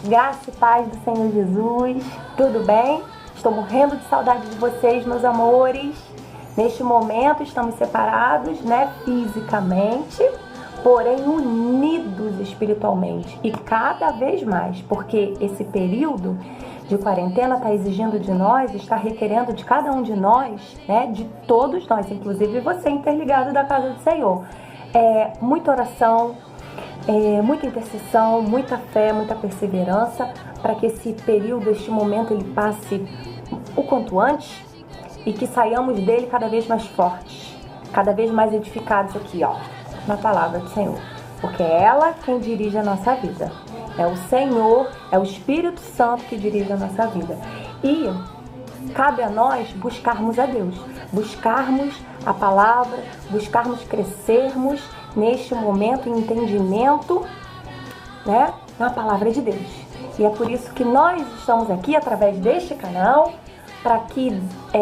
Graça e paz do Senhor Jesus, tudo bem? Estou morrendo de saudade de vocês, meus amores. Neste momento estamos separados, fisicamente, porém unidos espiritualmente e cada vez mais, porque esse período de quarentena está exigindo de nós, está requerendo de cada um de nós, de todos nós, inclusive você interligado da casa do Senhor. Muita oração, muita intercessão, muita fé, muita perseverança, para que esse período, este momento, ele passe o quanto antes e que saiamos dele cada vez mais fortes, cada vez mais edificados aqui, na palavra do Senhor. Porque é ela quem dirige a nossa vida. É o Senhor, é o Espírito Santo que dirige a nossa vida. E cabe a nós buscarmos a Deus, buscarmos a palavra, buscarmos crescermos neste momento em entendimento, na palavra de Deus. E é por isso que nós estamos aqui através deste canal, para que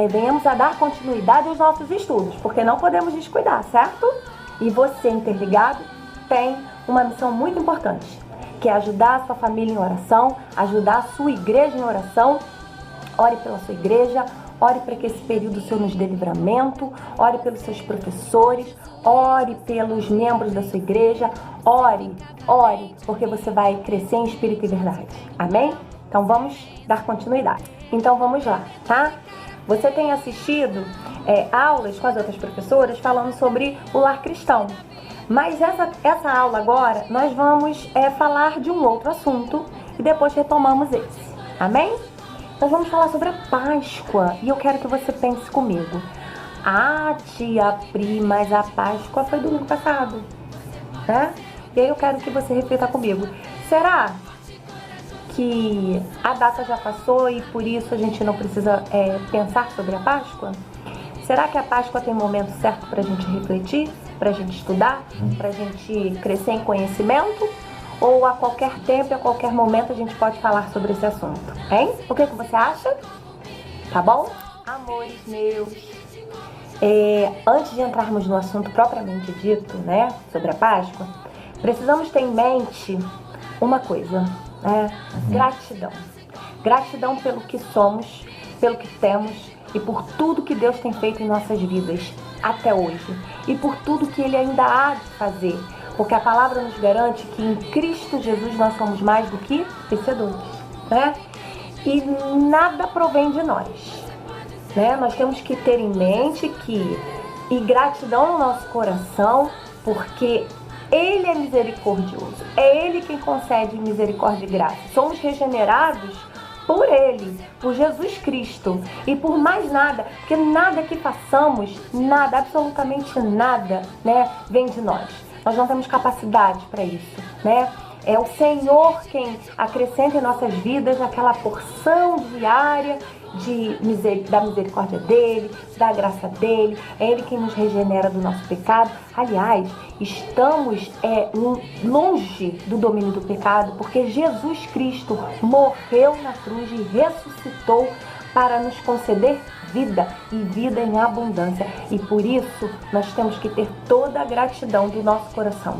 venhamos a dar continuidade aos nossos estudos, porque não podemos descuidar, certo? E você, interligado, tem uma missão muito importante, que é ajudar a sua família em oração, ajudar a sua igreja em oração. Ore pela sua igreja, ore para que esse período o Senhor nos dê livramento, ore pelos seus professores, ore pelos membros da sua igreja, ore, porque você vai crescer em espírito e verdade. Amém? Então vamos dar continuidade. Então vamos lá, tá? Você tem assistido aulas com as outras professoras falando sobre o lar cristão. Mas essa aula agora, nós vamos falar de um outro assunto e depois retomamos esse. Amém? Nós vamos falar sobre a Páscoa e eu quero que você pense comigo. Ah, tia Pri, mas a Páscoa foi domingo passado, né? E aí eu quero que você reflita comigo. Será que a data já passou e por isso a gente não precisa pensar sobre a Páscoa? Será que a Páscoa tem momento certo para a gente refletir, para a gente estudar, para a gente crescer em conhecimento? Ou a qualquer tempo, a qualquer momento a gente pode falar sobre esse assunto, hein? O que você acha? Tá bom? Amores meus, antes de entrarmos no assunto propriamente dito, sobre a Páscoa, precisamos ter em mente uma coisa, gratidão. Gratidão pelo que somos, pelo que temos e por tudo que Deus tem feito em nossas vidas até hoje e por tudo que Ele ainda há de fazer. Porque a palavra nos garante que em Cristo Jesus nós somos mais do que vencedores, E nada provém de nós, Nós temos que ter em mente e gratidão no nosso coração, porque Ele é misericordioso, é Ele quem concede misericórdia e graça. Somos regenerados por Ele, por Jesus Cristo e por mais nada, porque nada que façamos, nada, absolutamente nada, vem de nós. Nós não temos capacidade para isso, É o Senhor quem acrescenta em nossas vidas aquela porção diária da misericórdia dEle, da graça dEle. É Ele quem nos regenera do nosso pecado. Aliás, estamos longe do domínio do pecado, porque Jesus Cristo morreu na cruz e ressuscitou para nos conceder vida e vida em abundância. E por isso nós temos que ter toda a gratidão do nosso coração,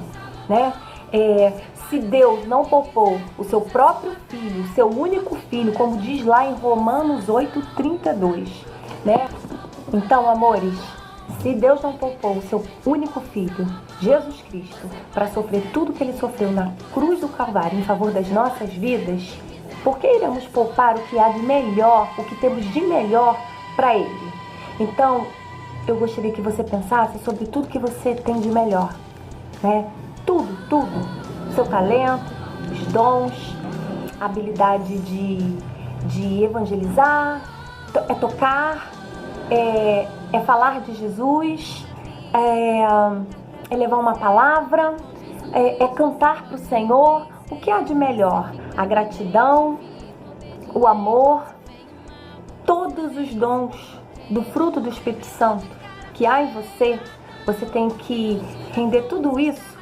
Se Deus não poupou o seu próprio filho, o seu único filho, como diz lá em Romanos 8:32, Então, amores, se Deus não poupou o seu único filho, Jesus Cristo, para sofrer tudo que Ele sofreu na cruz do Calvário em favor das nossas vidas, por que iremos poupar o que há de melhor, o que temos de melhor para Ele? Então, eu gostaria que você pensasse sobre tudo que você tem de melhor, Tudo. O seu talento, os dons, a habilidade de evangelizar, tocar, falar de Jesus, levar uma palavra, cantar para o Senhor. O que há de melhor? A gratidão, o amor, todos os dons do fruto do Espírito Santo que há em você. Você tem que render tudo isso,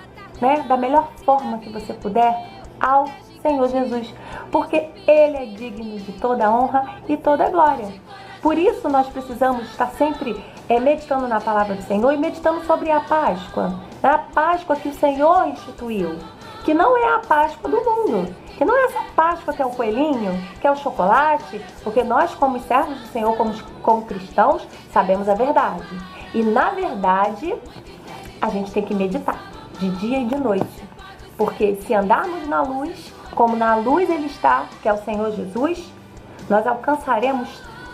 da melhor forma que você puder ao Senhor Jesus, porque Ele é digno de toda honra e toda glória. Por isso nós precisamos estar sempre meditando na palavra do Senhor e meditando sobre a Páscoa que o Senhor instituiu, que não é a Páscoa do mundo, que não é essa Páscoa que é o coelhinho, que é o chocolate, porque nós, como servos do Senhor, como cristãos, sabemos a verdade. E, na verdade, a gente tem que meditar de dia e de noite, porque se andarmos na luz, como na luz Ele está, que é o Senhor Jesus, nós alcançaremos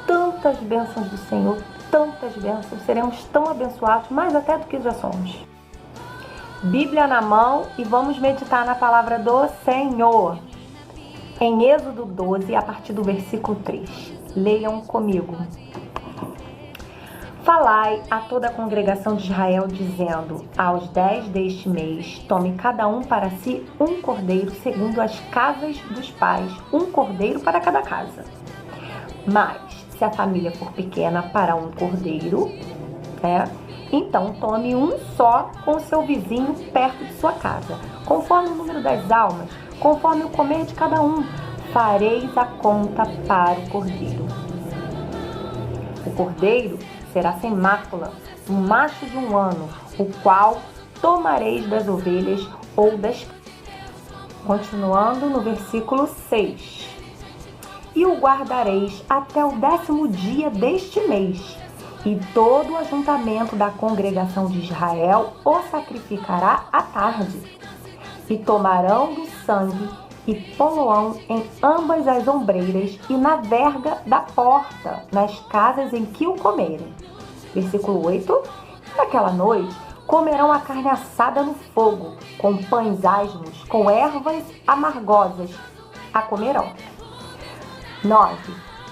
tantas bênçãos do Senhor, tantas bênçãos, seremos tão abençoados, mais até do que já somos. Bíblia na mão e vamos meditar na palavra do Senhor. Em Êxodo 12, a partir do versículo 3. Leiam comigo. Falai a toda a congregação de Israel, dizendo: aos 10 deste mês, tome cada um para si um cordeiro, segundo as casas dos pais, um cordeiro para cada casa. Mas, se a família for pequena, para um cordeiro, então tome um só com seu vizinho perto de sua casa, conforme o número das almas, conforme o comer de cada um, fareis a conta para o cordeiro. O cordeiro será sem mácula, um macho de 1 ano, o qual tomareis das ovelhas ou das... Continuando no versículo 6. E o guardareis até o 10º dia deste mês, e todo o ajuntamento da congregação de Israel o sacrificará à tarde. E tomarão do sangue e poloão em ambas as ombreiras e na verga da porta, nas casas em que o comerem. Versículo 8. Naquela noite comerão a carne assada no fogo, com pães asmos, com ervas amargosas, a comerão. 9.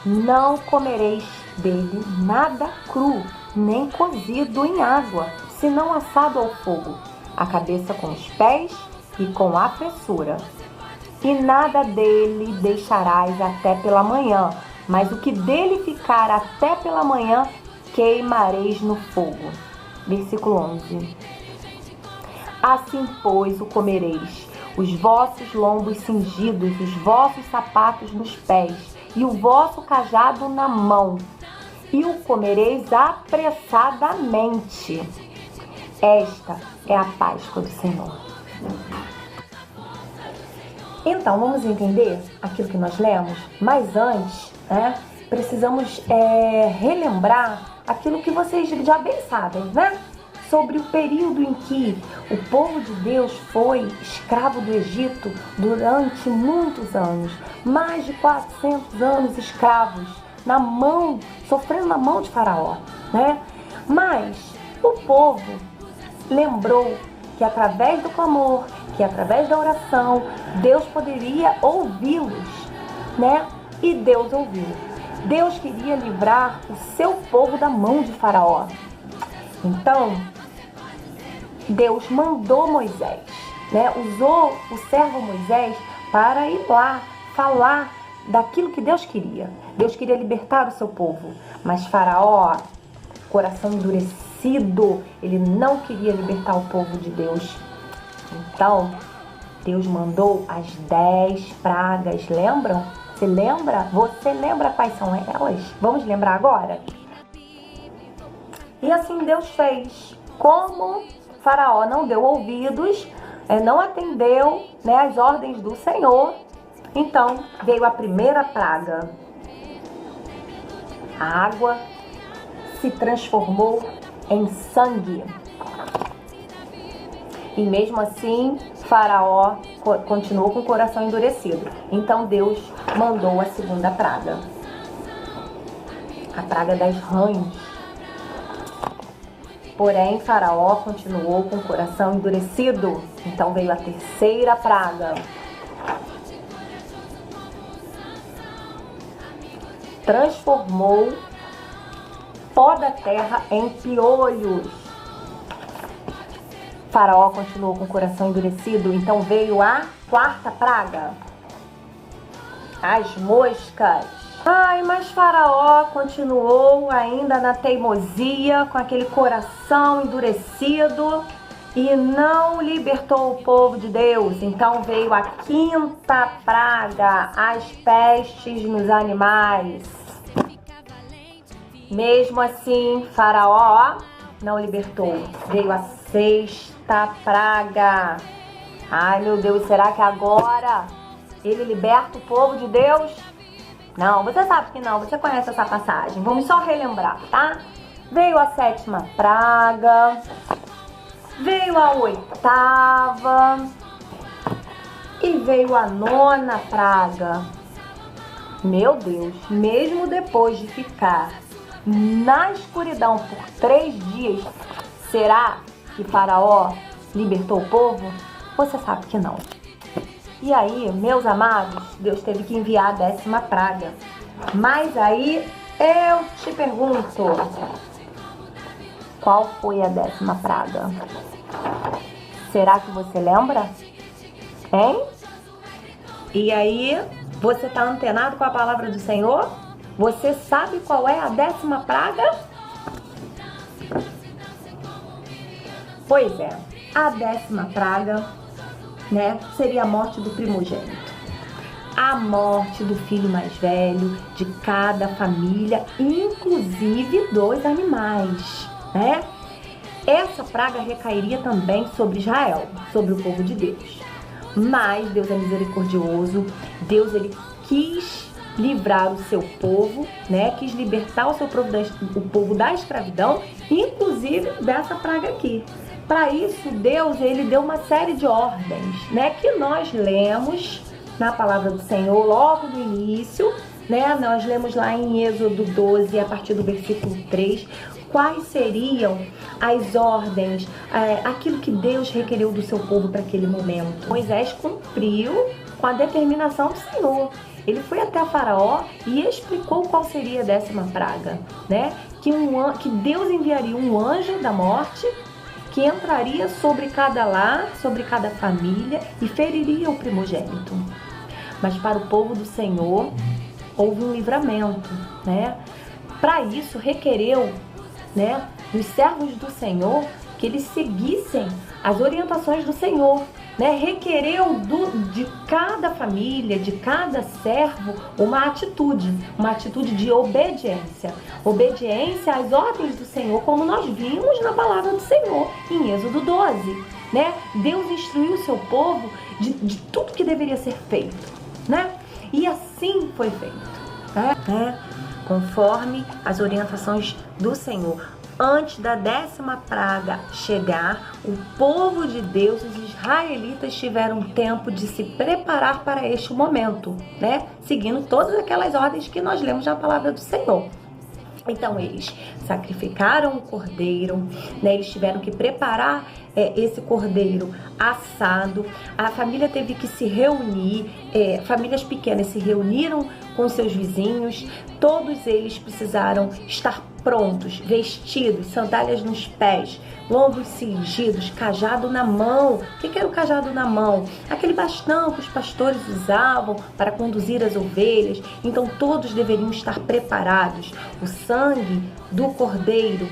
Não comereis dele nada cru, nem cozido em água, senão assado ao fogo, a cabeça com os pés e com a fessura. E nada dele deixarás até pela manhã, mas o que dele ficar até pela manhã, queimareis no fogo. Versículo 11. Assim, pois, o comereis, os vossos lombos cingidos, os vossos sapatos nos pés, e o vosso cajado na mão, e o comereis apressadamente. Esta é a Páscoa do Senhor. Então, vamos entender aquilo que nós lemos, mas antes, precisamos relembrar aquilo que vocês já bem sabem, sobre o período em que o povo de Deus foi escravo do Egito durante muitos anos, mais de 400 anos escravos, sofrendo na mão de Faraó, Mas o povo lembrou que através do clamor, que através da oração, Deus poderia ouvi-los, E Deus ouviu. Deus queria livrar o seu povo da mão de Faraó. Então, Deus mandou Moisés, usou o servo Moisés para ir lá falar daquilo que Deus queria. Deus queria libertar o seu povo, mas Faraó, coração endurecido, ele não queria libertar o povo de Deus. Então, Deus mandou as 10 pragas, lembram? Você lembra? Você lembra quais são elas? Vamos lembrar agora? E assim Deus fez. Como Faraó não deu ouvidos, não atendeu as ordens do Senhor, então veio a primeira praga. A água se transformou em sangue. E mesmo assim, Faraó continuou com o coração endurecido. Então Deus mandou a segunda praga. A praga das rãs. Porém, Faraó continuou com o coração endurecido. Então veio a terceira praga. Transformou pó da terra em piolhos. Faraó continuou com o coração endurecido. Então veio a quarta praga. As moscas. Mas Faraó continuou ainda na teimosia, com aquele coração endurecido e não libertou o povo de Deus. Então veio a quinta praga, as pestes nos animais. Mesmo assim, Faraó não libertou. Veio a sexta praga, Ai, meu Deus, será que agora ele liberta o povo de Deus? Não, você sabe que não, você conhece essa passagem. Vamos só relembrar, tá? Veio a 7ª praga, veio a 8ª e veio a 9ª praga. Meu Deus, mesmo depois de ficar na escuridão por 3 dias, será que Faraó libertou o povo? Você sabe que não. E aí, meus amados, Deus teve que enviar a 10ª praga. Mas aí eu te pergunto, qual foi a 10ª praga? Será que você lembra? Hein? E aí, você tá antenado com a palavra do Senhor? Você sabe qual é a 10ª praga? Pois é, a 10ª praga, né, seria a morte do primogênito. A morte do filho mais velho de cada família, inclusive dos animais, né? Essa praga recairia também sobre Israel, sobre o povo de Deus. Mas Deus é misericordioso, Deus ele quis livrar o seu povo, né? Quis libertar o povo da escravidão, inclusive dessa praga aqui. Para isso, Deus ele deu uma série de ordens, né? Que nós lemos na palavra do Senhor logo no início, né? Nós lemos lá em Êxodo 12, a partir do versículo 3, quais seriam as ordens, aquilo que Deus requeriu do seu povo para aquele momento. Moisés cumpriu com a determinação do Senhor. Ele foi até Faraó e explicou qual seria a 10ª praga, né? Que Deus enviaria um anjo da morte que entraria sobre cada lar, sobre cada família e feriria o primogênito. Mas para o povo do Senhor houve um livramento, né? Para isso requereu, né, dos servos do Senhor que eles seguissem as orientações do Senhor, né? Requereu de cada família, de cada servo, uma atitude de obediência. Obediência às ordens do Senhor, como nós vimos na palavra do Senhor, em Êxodo 12, né? Deus instruiu o seu povo de tudo que deveria ser feito, né? E assim foi feito, né? Conforme as orientações do Senhor. Antes da 10ª praga chegar, o povo de Deus, os israelitas, tiveram tempo de se preparar para este momento, né? Seguindo todas aquelas ordens que nós lemos na palavra do Senhor. Então eles sacrificaram o cordeiro, né? Eles tiveram que preparar esse cordeiro assado. A família teve que se reunir, famílias pequenas se reuniram com seus vizinhos. Todos eles precisaram estar prontos, vestidos, sandálias nos pés, lombos cingidos, cajado na mão. O que era o cajado na mão? Aquele bastão que os pastores usavam para conduzir as ovelhas. Então todos deveriam estar preparados. O sangue do cordeiro,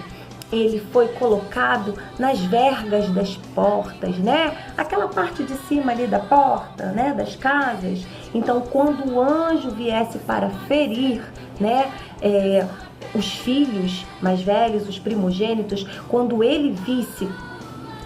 ele foi colocado nas vergas das portas, né? Aquela parte de cima ali da porta, né? Das casas. Então quando o anjo viesse para ferir, né? Os filhos mais velhos, os primogênitos, quando ele visse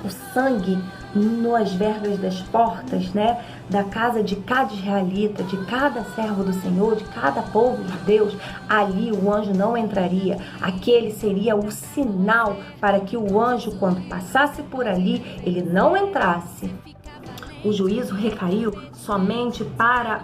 o sangue nas vergas das portas, né, da casa de cada israelita, de cada servo do Senhor, de cada povo de Deus, ali o anjo não entraria. Aquele seria o sinal para que o anjo, quando passasse por ali, ele não entrasse. O juízo recaiu somente para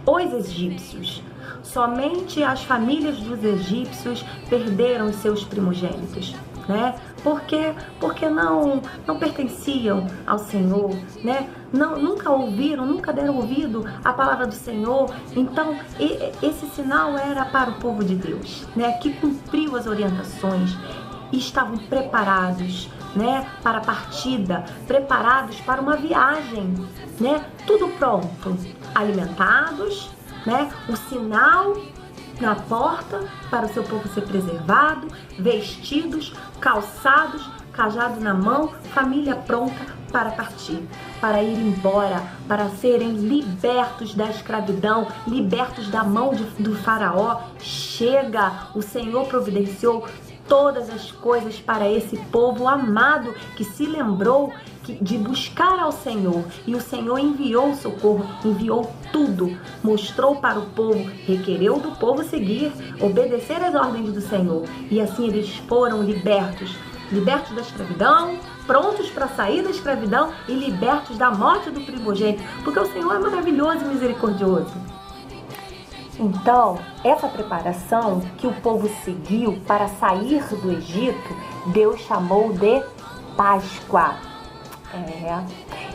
os egípcios. Somente as famílias dos egípcios perderam os seus primogênitos, né? Porque não pertenciam ao Senhor, né? Nunca ouviram, nunca deram ouvido à palavra do Senhor. Então, esse sinal era para o povo de Deus, né? Que cumpriu as orientações e estavam preparados, né? Para a partida, preparados para uma viagem, né? Tudo pronto, alimentados, né? O sinal na porta para o seu povo ser preservado, vestidos, calçados, cajado na mão, família pronta para partir, para ir embora, para serem libertos da escravidão, libertos da mão do faraó. Chega, o Senhor providenciou todas as coisas para esse povo amado que se lembrou de buscar ao Senhor. E o Senhor enviou o socorro, enviou tudo, mostrou para o povo, requereu do povo seguir, obedecer às ordens do Senhor. E assim eles foram libertos da escravidão, prontos para sair da escravidão e libertos da morte do primogênito, porque o Senhor é maravilhoso e misericordioso. Então, essa preparação que o povo seguiu para sair do Egito, Deus chamou de Páscoa.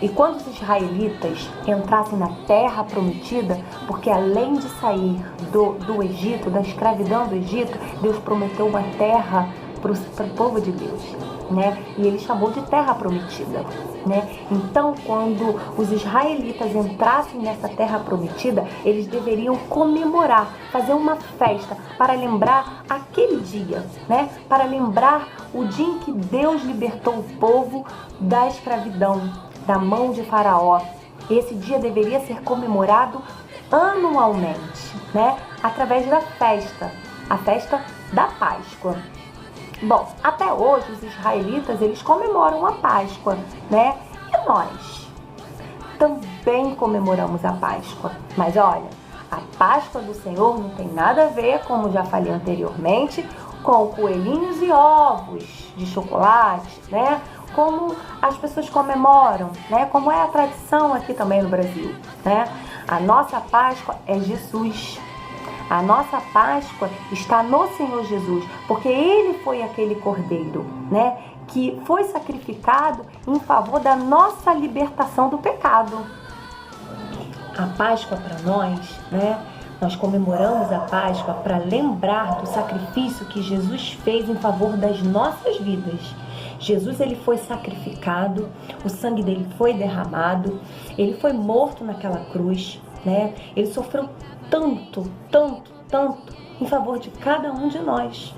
E quando os israelitas entrassem na terra prometida, porque além de sair do Egito, da escravidão do Egito, Deus prometeu uma terra para o povo de Deus, né? E ele chamou de terra prometida, né? Então, quando os israelitas entrassem nessa terra prometida, eles deveriam comemorar, fazer uma festa para lembrar aquele dia, né? Para lembrar o dia em que Deus libertou o povo da escravidão, da mão de Faraó. Esse dia deveria ser comemorado anualmente, né? Através da festa, a festa da Páscoa. Bom, até hoje os israelitas, eles comemoram a Páscoa, né? E nós também comemoramos a Páscoa. Mas olha, a Páscoa do Senhor não tem nada a ver, como já falei anteriormente, com coelhinhos e ovos de chocolate, né? Como as pessoas comemoram, né? Como é a tradição aqui também no Brasil, né? A nossa Páscoa é Jesus. A nossa Páscoa está no Senhor Jesus, porque Ele foi aquele cordeiro, né, que foi sacrificado em favor da nossa libertação do pecado. A Páscoa para nós, né, nós comemoramos a Páscoa para lembrar do sacrifício que Jesus fez em favor das nossas vidas. Jesus, ele foi sacrificado, o sangue dele foi derramado, ele foi morto naquela cruz, né? Ele sofreu tanto em favor de cada um de nós,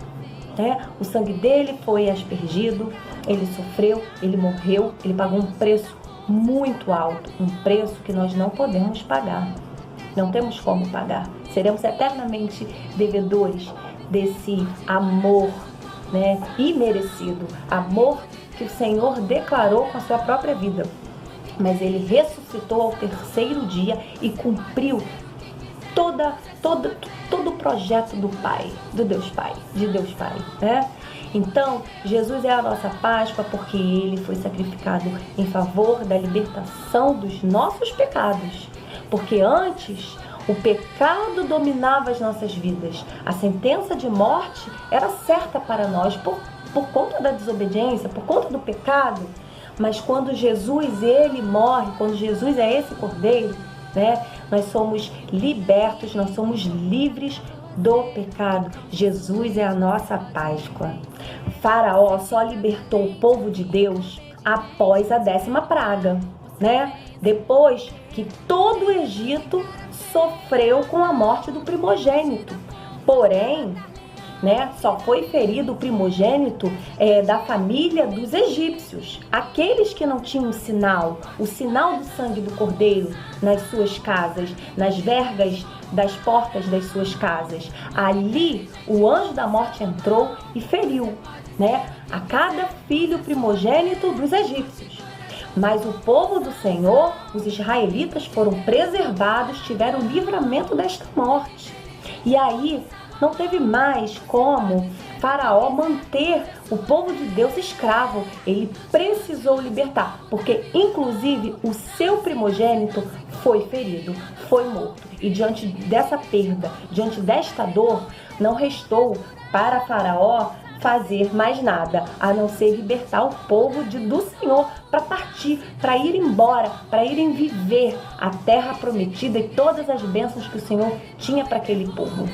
né? O sangue dele foi aspergido, ele sofreu, ele morreu, ele pagou um preço muito alto, um preço que nós não podemos pagar, não temos como pagar. Seremos eternamente devedores desse amor, né, imerecido, amor que o Senhor declarou com a sua própria vida. Mas ele ressuscitou ao terceiro dia e cumpriu todo o projeto do Pai, de Deus Pai, né? Então, Jesus é a nossa Páscoa porque Ele foi sacrificado em favor da libertação dos nossos pecados. Porque antes, o pecado dominava as nossas vidas. A sentença de morte era certa para nós por conta da desobediência, por conta do pecado. Mas quando Jesus, Ele morre, quando Jesus é esse cordeiro, né? Nós somos libertos, nós somos livres do pecado. Jesus é a nossa Páscoa. Faraó só libertou o povo de Deus após a 10ª praga, né? Depois que todo o Egito sofreu com a morte do primogênito. Porém, né, só foi ferido o primogênito da família dos egípcios, aqueles que não tinham o sinal do sangue do cordeiro nas suas casas, nas vergas das portas das suas casas. Ali o anjo da morte entrou e feriu, né, a cada filho primogênito dos egípcios. Mas o povo do Senhor, os israelitas, foram preservados, tiveram livramento desta morte. E aí não teve mais como Faraó manter o povo de Deus escravo. Ele precisou libertar, porque inclusive o seu primogênito foi ferido, foi morto. E diante dessa perda, diante desta dor, não restou para Faraó fazer mais nada, a não ser libertar o povo do Senhor para partir, para ir embora, para irem viver a terra prometida e todas as bênçãos que o Senhor tinha para aquele povo.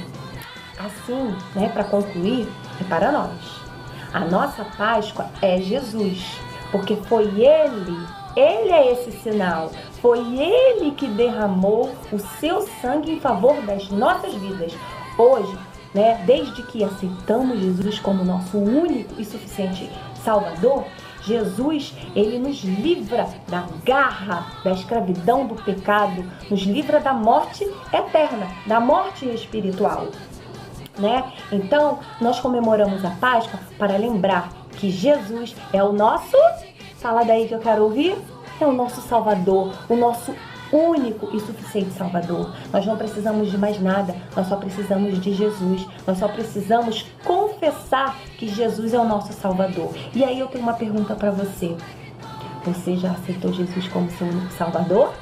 Assim, né, para concluir, é para nós. A nossa Páscoa é Jesus, porque foi Ele é esse sinal, foi Ele que derramou o seu sangue em favor das nossas vidas. Hoje, né, desde que aceitamos Jesus como nosso único e suficiente Salvador, Jesus, Ele nos livra da garra, da escravidão do pecado, nos livra da morte eterna, da morte espiritual, né? Então, nós comemoramos a Páscoa para lembrar que Jesus é o nosso Fala daí que eu quero ouvir. É o nosso Salvador, o nosso único e suficiente Salvador. Nós não precisamos de mais nada, nós só precisamos de Jesus. Nós só precisamos confessar que Jesus é o nosso Salvador. E aí eu tenho uma pergunta para você. Você já aceitou Jesus como seu único Salvador?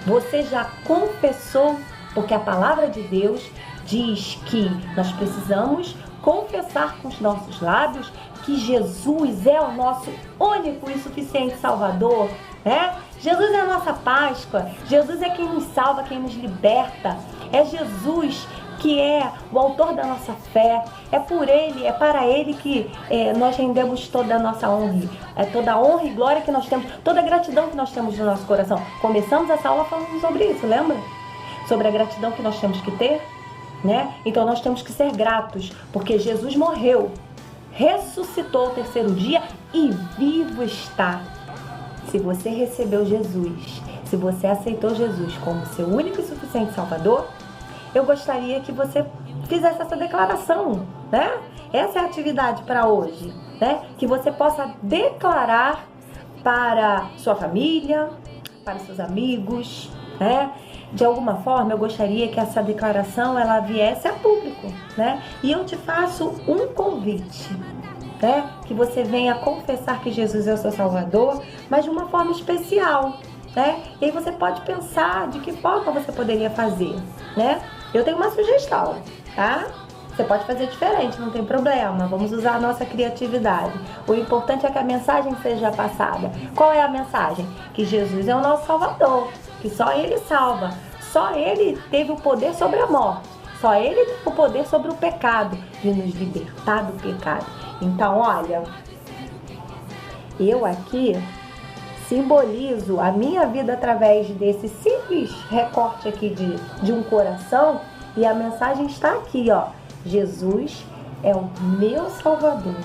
Você já confessou? Porque a palavra de Deus diz que nós precisamos confessar com os nossos lábios que Jesus é o nosso único e suficiente Salvador, né? Jesus é a nossa Páscoa, Jesus é quem nos salva, quem nos liberta, é Jesus que é o autor da nossa fé, é por Ele, é para Ele que nós rendemos toda a nossa honra, toda a honra e glória que nós temos, toda a gratidão que nós temos no nosso coração. Começamos essa aula falando sobre isso, lembra? Sobre a gratidão que nós temos que ter, né? Então nós temos que ser gratos, porque Jesus morreu, ressuscitou ao terceiro dia e vivo está. Se você recebeu Jesus, se você aceitou Jesus como seu único e suficiente Salvador, eu gostaria que você fizesse essa declaração, né? Essa é a atividade para hoje, né? Que você possa declarar para sua família, para seus amigos, né? De alguma forma, eu gostaria que essa declaração ela viesse a público, né? E eu te faço um convite, né? Que você venha confessar que Jesus é o seu Salvador, mas de uma forma especial, né? E aí você pode pensar de que forma você poderia fazer, né? Eu tenho uma sugestão, tá? Você pode fazer diferente, não tem problema. Vamos usar a nossa criatividade. O importante é que a mensagem seja passada. Qual é a mensagem? Que Jesus é o nosso Salvador, que só Ele salva. Só Ele teve o poder sobre a morte. Só Ele teve o poder sobre o pecado, de nos libertar do pecado. Então, olha, eu aqui simbolizo a minha vida através desse simples recorte aqui de um coração, e a mensagem está aqui, ó. Jesus é o meu Salvador.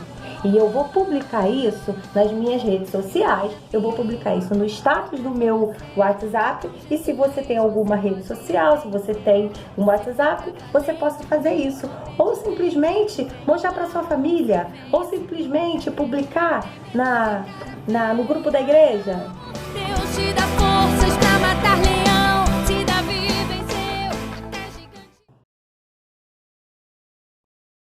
E eu vou publicar isso nas minhas redes sociais, eu vou publicar isso no status do meu WhatsApp, e se você tem alguma rede social, se você tem um WhatsApp, você possa fazer isso. Ou simplesmente mostrar para sua família, ou simplesmente publicar no grupo da igreja. Deus te dá forças.